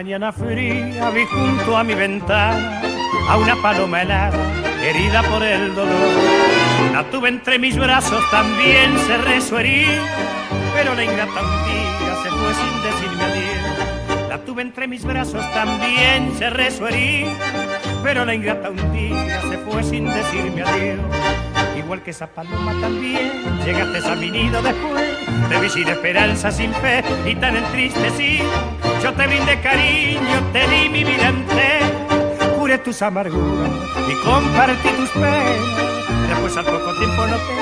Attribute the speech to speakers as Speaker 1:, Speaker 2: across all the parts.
Speaker 1: mañana fría vi junto a mi ventana a una paloma helada, herida por el dolor. La tuve entre mis brazos, también cerré su herida, pero la ingrata un día se fue sin decirme adiós. La tuve entre mis brazos, también cerré su herida, pero la ingrata un día se fue sin decirme adiós. Igual que esa paloma también llegaste a mi nido después, te vi sin esperanza, sin fe y tan entristecido. Yo te brindé cariño, te di mi vida entera, curé tus amarguras y compartí tus penas. Después al poco tiempo noté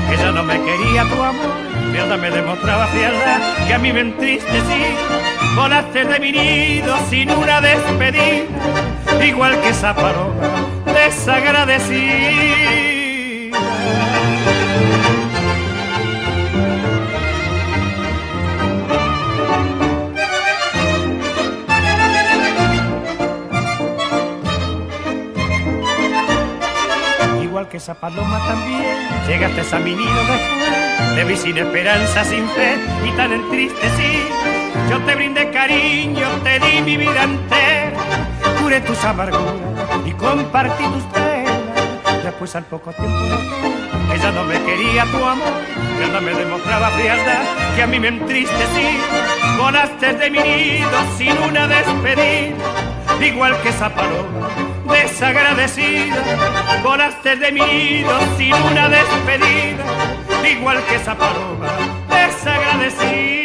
Speaker 1: que ya no me quería tu amor, nada me demostraba frialdad que a mí me entristecía. Volaste de mi nido sin una despedida, igual que esa paloma desagradecida. Igual que esa paloma también llegaste a mi nido después, te vi sin esperanza, sin fe y tan entristecido. Yo te brindé cariño, te di mi vida entera, curé tus amarguras y compartí tus penas. Después al poco tiempo noté que ya no me quería tu amor, nada me demostraba frialdad que a mí me entristecía. Volaste de mi nido sin una despedida, igual que esa paloma desagradecida. Volaste de mi nido sin una despedida, igual que esa paloma desagradecida.